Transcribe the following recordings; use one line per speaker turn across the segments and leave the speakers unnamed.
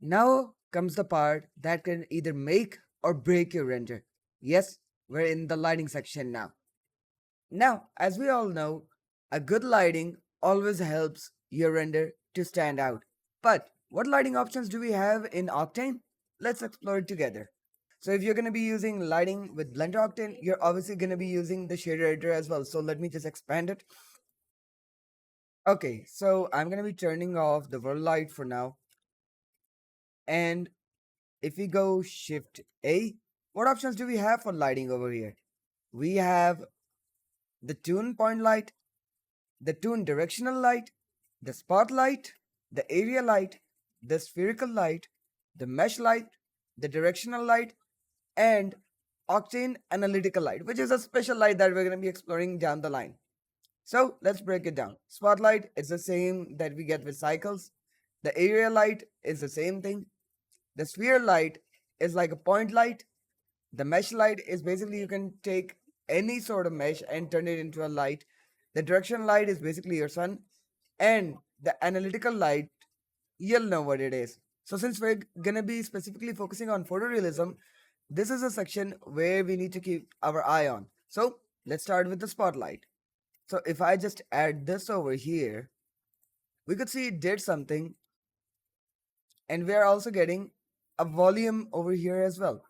Now comes the part that can either make or break your render. Yes, we're in the lighting section now. Now, as we all know, a good lighting always helps your render to stand out. But what lighting options do we have in Octane? Let's explore it together. So if you're going to be using lighting with Blender Octane, you're obviously going to be using the shader editor as well. So let me just expand it. Okay, so I'm going to be turning off the world light for now. And if we go Shift A, what options do we have for lighting over here? We have the tune point light, the tune directional light, the spotlight, the area light, the spherical light, the mesh light, the directional light, and Octane analytical light, which is a special light that we're going to be exploring down the line. So let's break it down. Spotlight is the same that we get with cycles. The area light is the same thing. The sphere light is like a point light. The mesh light is basically you can take any sort of mesh and turn it into a light. The direction light is basically your sun. And the analytical light, you'll know what it is. So since we're gonna be specifically focusing on photorealism, this is a section where we need to keep our eye on. So let's start with the spotlight. So if I just add this over here, we could see it did something, and we are also getting a volume over here as well.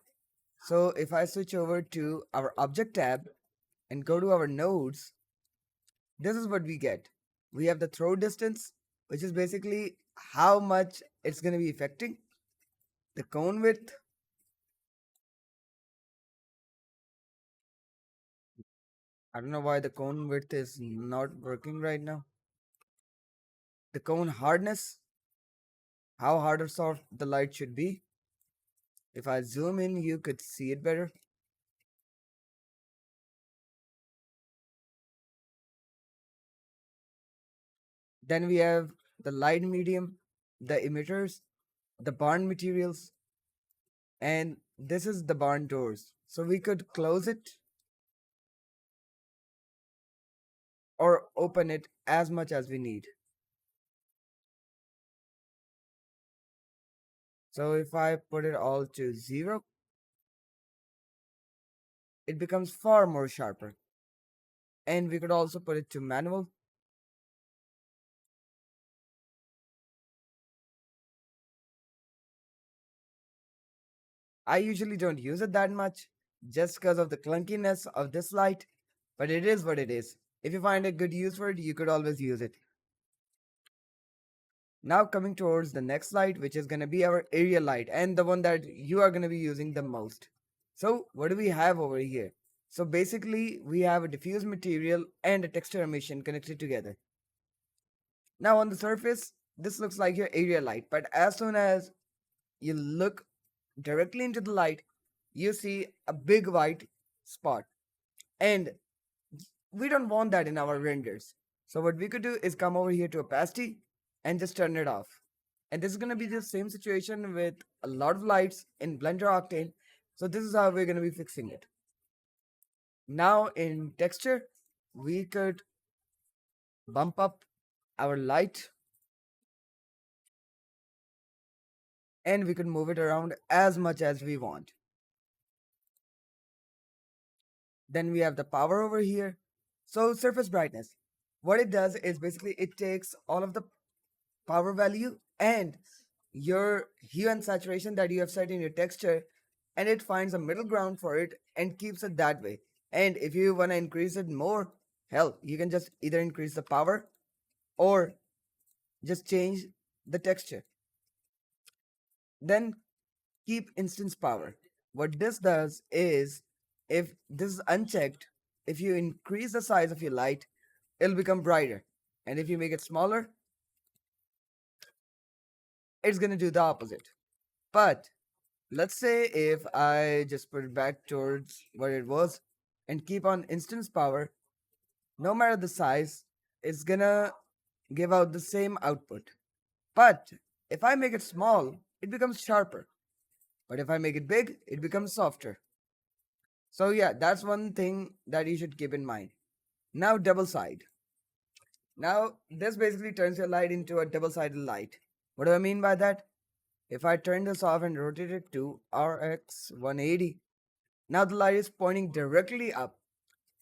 So if I switch over to our object tab and go to our nodes, this is what we get. We have the throw distance, which is basically how much it's going to be affecting. The cone width, I don't know why the cone width is not working right now. The cone hardness, how hard or soft the light should be. If I zoom in, you could see it better. Then we have the light medium, the emitters, the barn materials, and this is the barn doors. So we could close it or open it as much as we need. So if I put it all to 0, it becomes far more sharper. And we could also put it to manual. I usually don't use it that much just because of the clunkiness of this light, but it is what it is. If you find a good use for it, you could always use it. Now coming towards the next light, which is going to be our area light and the one that you are going to be using the most. So what do we have over here? So basically we have a diffuse material and a texture emission connected together. Now on the surface, this looks like your area light, but as soon as you look directly into the light, you see a big white spot. And we don't want that in our renders. So what we could do is come over here to opacity and just turn it off. And this is going to be the same situation with a lot of lights in Blender Octane. So this is how we're going to be fixing it. Now in texture, we could bump up our light and we could move it around as much as we want. Then we have the power over here. So surface brightness, what it does is basically it takes all of the power value and your hue and saturation that you have set in your texture, and it finds a middle ground for it and keeps it that way. And if you want to increase it more, hell, you can just either increase the power or just change the texture. Then keep instance power. What this does is, if this is unchecked, if you increase the size of your light, it'll become brighter. And if you make it smaller, it's going to do the opposite. But let's say if I just put it back towards what it was and keep on instance power, no matter the size, it's gonna give out the same output. But if I make it small, it becomes sharper. But if I make it big, it becomes softer. So yeah, that's one thing that you should keep in mind. Now double side. Now this basically turns your light into a double-sided light. What do I mean by that? If I turn this off and rotate it to RX 180, now the light is pointing directly up,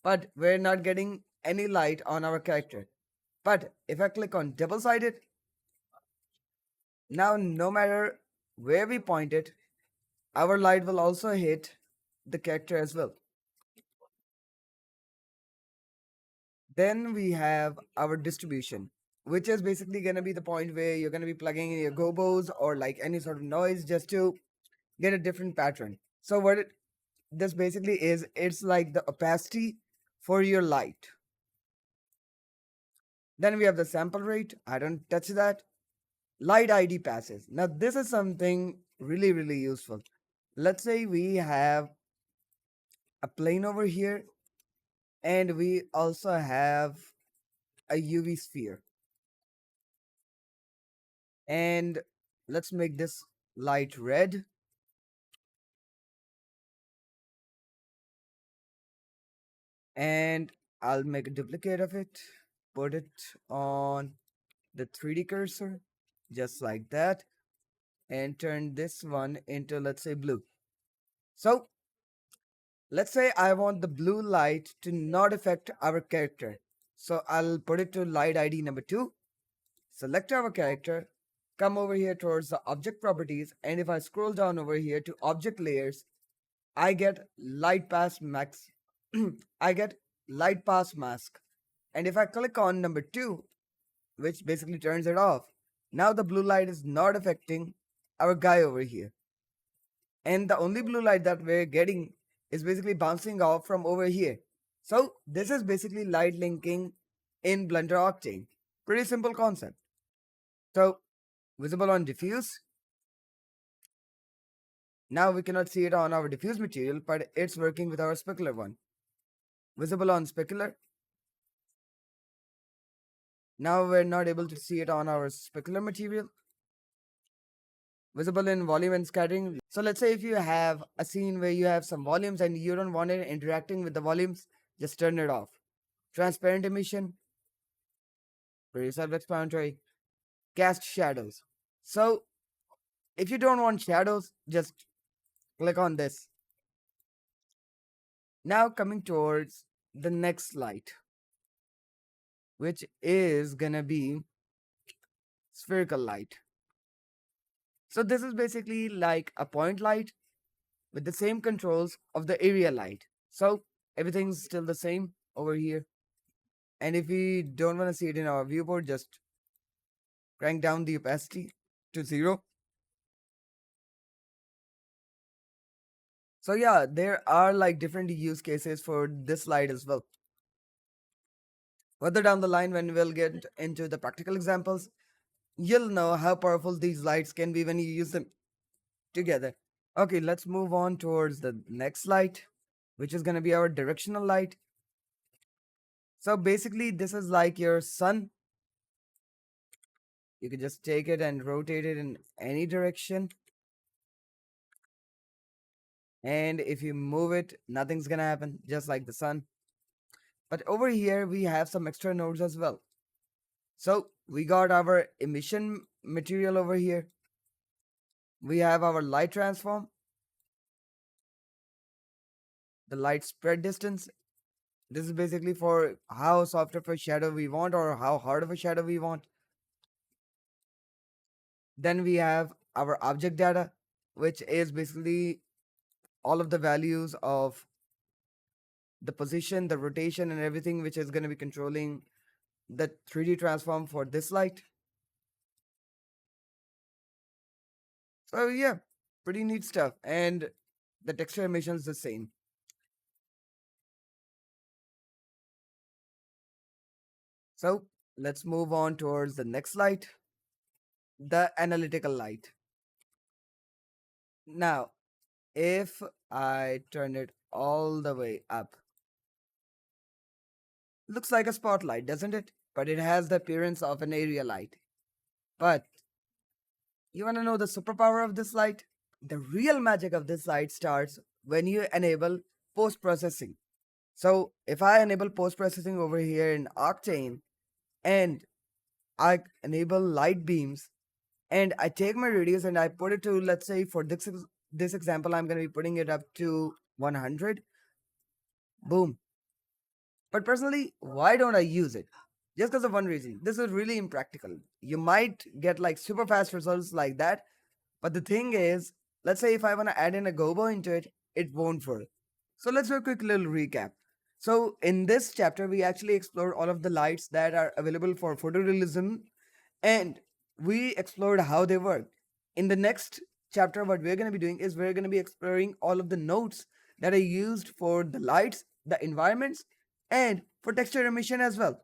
but we're not getting any light on our character. But if I click on double sided, now no matter where we point it, our light will also hit the character as well. Then we have our distribution, which is basically going to be the point where you're going to be plugging in your gobos or like any sort of noise just to get a different pattern. So this basically is, it's like the opacity for your light. Then we have the sample rate. I don't touch that. Light ID passes. Now this is something really useful. Let's say we have a plane over here and we also have a UV sphere. And let's make this light red. And I'll make a duplicate of it, put it on the 3D cursor, just like that, and turn this one into, let's say, blue. So let's say I want the blue light to not affect our character. So I'll put it to light ID number 2, select our character, come over here towards the object properties, and if I scroll down over here to object layers, I get light pass max. I get light pass mask. And if I click on number 2, which basically turns it off, now the blue light is not affecting our guy over here. And the only blue light that we're getting is basically bouncing off from over here. So this is basically light linking in Blender Octane. Pretty simple concept. So visible on diffuse. Now we cannot see it on our diffuse material, but it's working with our specular one. Visible on specular. Now we're not able to see it on our specular material. Visible in volume and scattering. So let's say if you have a scene where you have some volumes and you don't want it interacting with the volumes, just turn it off. Transparent emission, pretty self-explanatory. Cast shadows. So if you don't want shadows, just click on this. Now coming towards the next light, which is gonna be spherical light. So this is basically like a point light with the same controls of the area light. So everything's still the same over here. And if we don't want to see it in our viewport, just crank down the opacity to 0. So yeah, there are like different use cases for this light as well. Further down the line, when we'll get into the practical examples, you'll know how powerful these lights can be when you use them together. Okay, let's move on towards the next light, which is going to be our directional light. So basically, this is like your sun. You can just take it and rotate it in any direction. And if you move it, nothing's gonna happen, just like the sun. But over here, we have some extra nodes as well. So we got our emission material over here. We have our light transform, the light spread distance. This is basically for how soft of a shadow we want or how hard of a shadow we want. Then we have our object data, which is basically all of the values of the position, the rotation, and everything, which is going to be controlling the 3D transform for this light. So yeah, pretty neat stuff. And the texture emission is the same. So let's move on towards the next light, the analytical light. Now, if I turn it all the way up, looks like a spotlight, doesn't it? But it has the appearance of an area light. But you want to know the superpower of this light? The real magic of this light starts when you enable post processing. So if I enable post processing over here in Octane and I enable light beams, and I take my radius and I put it to, let's say for this example, I'm going to be putting it up to 100. Boom. But personally, why don't I use it? Just because of one reason. This is really impractical. You might get like super fast results like that, but the thing is, let's say if I want to add in a gobo into it, it won't work. So let's do a quick little recap. So in this chapter, we actually explored all of the lights that are available for photorealism, and we explored how they work. In the next chapter, what we're going to be doing is we're going to be exploring all of the nodes that are used for the lights, the environments, and for texture emission as well.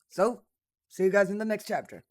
So, see you guys in the next chapter.